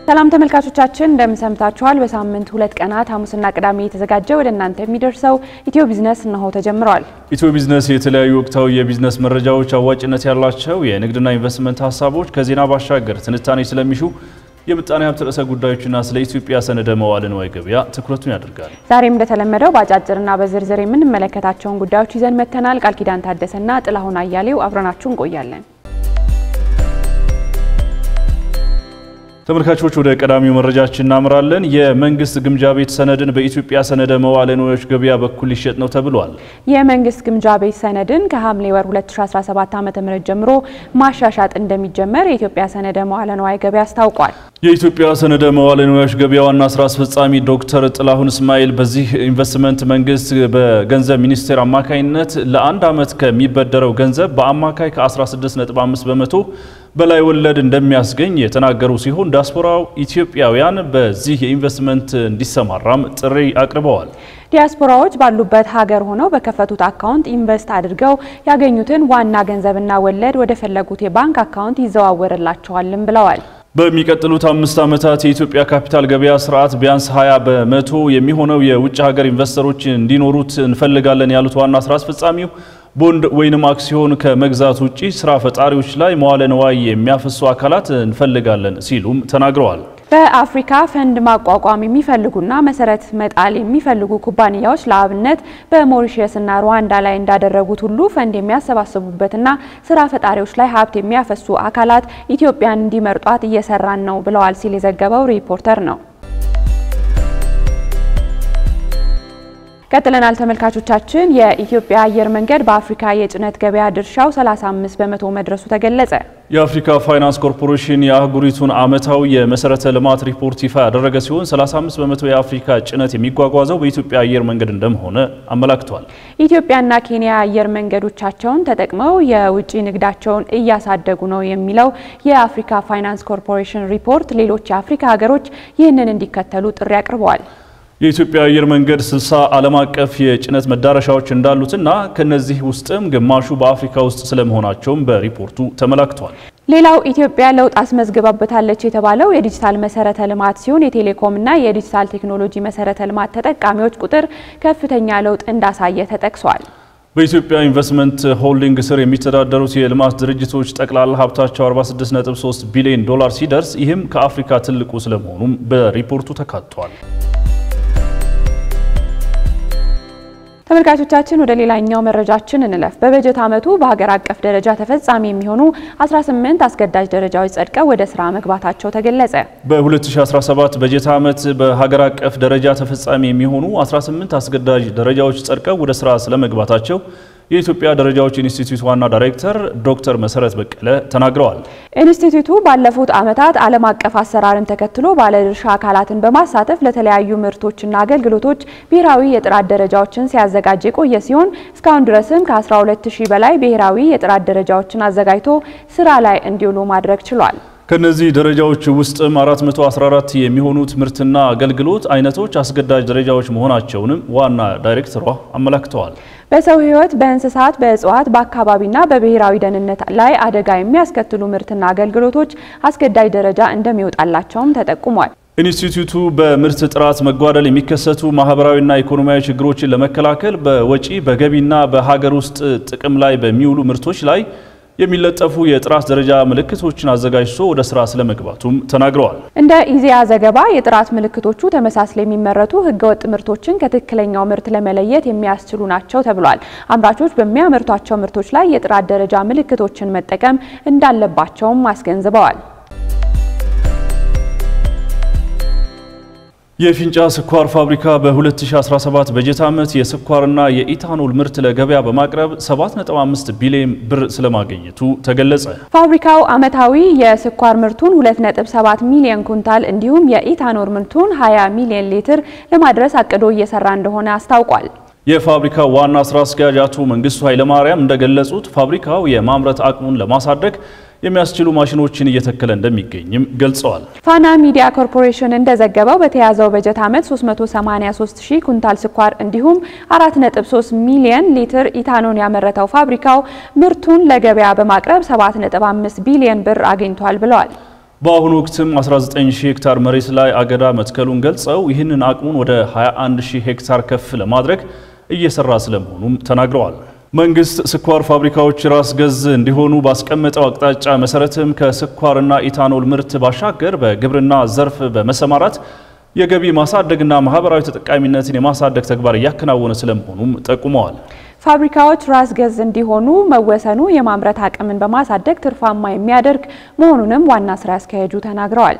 ሰላም ተመልካቾቻችን እንደምን ሰምታችኋል? በሳምንት ሁለት ቀናት ሐሙስና ቅዳሜ የተዘጋጀ ወደ እናንተ የሚደርሰው ኢትዮ ቢዝነስ ነው ተጀምሯል። ኢትዮ ቢዝነስ የተለያዩ ወቅታዊ የቢዝነስ መረጃዎች፣ አዋጭነት ያላቸው የንግድና ኢንቨስትመንት ሐሳቦች ከዜና ባሻገር ትንታኔ ስለሚሹ የምጣኔ ሀብት ርዕሰ ጉዳዮችና ስለ ኢትዮጵያ ሰነደ መዋዕለ ንዋይ ገበያ ትኩረቱን ያደርጋል። ዛሬም እንደተለመደው ባጫጭርና በዝርዝር የምንመለከታቸውን ጉዳዮች ይዘን መተናል። ቃል ኪዳን ታደሰና ጥላሁን አያሌው አብረናችሁ እንቆያለን። ተመልካቾች ወደ ቀዳሚው መረጃችን እናምራለን። የመንግስት ግምጃ ቤት ሰነድን በኢትዮጵያ ሰነደ መዋዕለ ንዋዮች ገበያ በኩል ሊሸጥ ነው ተብሏል። የመንግስት ግምጃ ቤት ሰነድን ከሐምሌ ወር 2017 ዓ.ም ጀምሮ ማሻሻጥ እንደሚጀመር የኢትዮጵያ ሰነደ መዋዕለ ንዋይ ገበያ አስታውቋል። የኢትዮጵያ ሰነደ መዋዕለ ንዋዮች ገበያ ዋና ስራ አስፈጻሚ ዶክተር ጥላሁን እስማኤል በዚህ ኢንቨስትመንት መንግስት በገንዘብ ሚኒስቴር አማካይነት ለአንድ ዓመት ከሚበደረው ገንዘብ በአማካይ ከ16.5% በላይ ወለድ እንደሚያስገኝ የተናገሩ ሲሆን ዲያስፖራው ኢትዮጵያውያን በዚህ የኢንቨስትመንት እንዲሰማራም ጥሪ አቅርበዋል። ዲያስፖራዎች ባሉበት ሀገር ሆነው በከፈቱት አካውንት ኢንቨስት አድርገው ያገኙትን ዋና ገንዘብና ወለድ ወደ ፈለጉት የባንክ አካውንት ይዘዋወርላቸዋልም ብለዋል። በሚቀጥሉት 5 ዓመታት የኢትዮጵያ ካፒታል ገበያ ስርዓት ቢያንስ 20% የሚሆነው የውጭ ሀገር ኢንቨስተሮች እንዲኖሩት እንፈልጋለን ያሉት ዋና ስራ አስፈጻሚው ቦንድ ወይንም አክሲዮን ከመግዛት ውጪ ስራ ፈጣሪዎች ላይ መዋዕለ ንዋይ የሚያፈሱ አካላት እንፈልጋለን ሲሉም ተናግረዋል። በአፍሪካ ፈንድ ማቋቋም የሚፈልጉና መሰረት መጣል የሚፈልጉ ኩባንያዎች ለአብነት በሞሪሸስና ሩዋንዳ ላይ እንዳደረጉት ሁሉ ፈንድ የሚያሰባስቡበትና ስራ ፈጣሪዎች ላይ ሀብት የሚያፈሱ አካላት ኢትዮጵያን እንዲመርጧት እየሰራን ነው ብለዋል ሲል የዘገበው ሪፖርተር ነው። ቀጥለናል ተመልካቾቻችን። የኢትዮጵያ አየር መንገድ በአፍሪካ የጭነት ገበያ ድርሻው 35% መድረሱ ተገለጸ። የአፍሪካ ፋይናንስ ኮርፖሬሽን የአህጉሪቱን ዓመታዊ የመሰረተ ልማት ሪፖርት ይፋ ያደረገ ሲሆን 35% የአፍሪካ ጭነት የሚጓጓዘው በኢትዮጵያ አየር መንገድ እንደሆነ አመላክቷል። ኢትዮጵያና ኬንያ አየር መንገዶቻቸውን ተጠቅመው የውጭ ንግዳቸውን እያሳደጉ ነው የሚለው የአፍሪካ ፋይናንስ ኮርፖሬሽን ሪፖርት ሌሎች የአፍሪካ ሀገሮች ይህንን እንዲከተሉ ጥሪ አቅርበዋል። የኢትዮጵያ አየር መንገድ 60 ዓለም አቀፍ የጭነት መዳረሻዎች እንዳሉትና ከነዚህ ውስጥም ግማሹ በአፍሪካ ውስጥ ስለመሆናቸውም በሪፖርቱ ተመላክቷል። ሌላው ኢትዮጵያ ለውጥ አስመዝግባበታለች የተባለው የዲጂታል መሰረተ ልማት ሲሆን የቴሌኮምና የዲጂታል ቴክኖሎጂ መሰረተ ልማት ተጠቃሚዎች ቁጥር ከፍተኛ ለውጥ እንዳሳየ ተጠቅሷል። በኢትዮጵያ ኢንቨስትመንት ሆልዲንግ ስር የሚተዳደሩት የልማት ድርጅቶች ጠቅላላ ሀብታቸው 46.3 ቢሊዮን ዶላር ሲደርስ ይህም ከአፍሪካ ትልቁ ስለመሆኑም በሪፖርቱ ተካቷል። ተመልካቾቻችን ወደ ሌላኛው መረጃችን እንለፍ። በበጀት ዓመቱ በሀገር አቀፍ ደረጃ ተፈጻሚ የሚሆኑ 18 አስገዳጅ ደረጃዎች ጸድቀው ወደ ስራ መግባታቸው ተገለጸ። በ2017 በጀት ዓመት በሀገር አቀፍ ደረጃ ተፈጻሚ የሚሆኑ 18 አስገዳጅ ደረጃዎች ጸድቀው ወደ ስራ ስለመግባታቸው የኢትዮጵያ ደረጃዎች ኢንስቲትዩት ዋና ዳይሬክተር ዶክተር መሰረት በቀለ ተናግረዋል። ኢንስቲትዩቱ ባለፉት ዓመታት ዓለም አቀፍ አሰራርን ተከትሎ ባለድርሻ አካላትን በማሳተፍ ለተለያዩ ምርቶችና አገልግሎቶች ብሔራዊ የጥራት ደረጃዎችን ሲያዘጋጅ የቆየ ሲሆን እስካሁን ድረስም ከ12000 በላይ ብሔራዊ የጥራት ደረጃዎችን አዘጋጅቶ ስራ ላይ እንዲውሉ ማድረግ ችሏል። ከነዚህ ደረጃዎች ውስጥም 414 የሚሆኑት ምርትና አገልግሎት አይነቶች አስገዳጅ ደረጃዎች መሆናቸውንም ዋና ዳይሬክተሯ አመላክተዋል። በሰው ህይወት፣ በእንስሳት፣ በእጽዋት፣ በአካባቢና በብሔራዊ ደህንነት ላይ አደጋ የሚያስከትሉ ምርትና አገልግሎቶች አስገዳጅ ደረጃ እንደሚወጣላቸውም ተጠቁሟል። ኢንስቲትዩቱ በምርት ጥራት መጓደል የሚከሰቱ ማህበራዊና ኢኮኖሚያዊ ችግሮችን ለመከላከል በወጪ በገቢና በሀገር ውስጥ ጥቅም ላይ በሚውሉ ምርቶች ላይ የሚለጠፉ የጥራት ደረጃ ምልክቶችን አዘጋጅቶ ወደ ስራ ስለመግባቱም ተናግረዋል። እንደ ኢዜአ ዘገባ የጥራት ምልክቶቹ ተመሳስለው የሚመረቱ ህገወጥ ምርቶችን ከትክክለኛው ምርት ለመለየት የሚያስችሉ ናቸው ተብሏል። አምራቾች በሚያመርቷቸው ምርቶች ላይ የጥራት ደረጃ ምልክቶችን መጠቀም እንዳለባቸውም አስገንዝበዋል። የፊንጫ ስኳር ፋብሪካ በ2017 በጀት ዓመት የስኳርና የኢታኖል ምርት ለገበያ በማቅረብ 7.5 ቢሊዮን ብር ስለማግኘቱ ተገለጸ። ፋብሪካው ዓመታዊ የስኳር ምርቱን 2.7 ሚሊዮን ኩንታል እንዲሁም የኢታኖል ምርቱን 20 ሚሊዮን ሊትር ለማድረስ አቅዶ እየሰራ እንደሆነ አስታውቋል። የፋብሪካው ዋና ስራ አስኪያጅ አቶ መንግስቱ ኃይለማርያም እንደገለጹት ፋብሪካው የማምረት አቅሙን ለማሳደግ የሚያስችሉ ማሽኖችን እየተከለ እንደሚገኝም ገልጸዋል። ፋና ሚዲያ ኮርፖሬሽን እንደዘገበው በተያዘው በጀት ዓመት 383000 ኩንታል ስኳር እንዲሁም 4.3 ሚሊዮን ሊትር ኢታኖል ያመረተው ፋብሪካው ምርቱን ለገበያ በማቅረብ 7.5 ቢሊዮን ብር አግኝቷል ብለዋል። በአሁኑ ወቅትም 19000 ሄክታር መሬት ላይ አገዳ መትከሉን ገልጸው ይህንን አቅሙን ወደ 21000 ሄክታር ከፍ ለማድረግ እየሰራ ስለመሆኑም ተናግረዋል። መንግስት ስኳር ፋብሪካዎች ራስ ገዝ እንዲሆኑ ባስቀመጠው አቅጣጫ መሰረትም ከስኳርና ኢታኖል ምርት ባሻገር በግብርና ዘርፍ በመሰማራት የገቢ ማሳደግና ማህበራዊ ተጠቃሚነትን የማሳደግ ተግባር እያከናወነ ስለመሆኑም ጠቁመዋል። ፋብሪካዎች ራስ ገዝ እንዲሆኑ መወሰኑ የማምረት አቅምን በማሳደግ ትርፋማ የሚያደርግ መሆኑንም ዋና ስራ አስኪያጁ ተናግረዋል።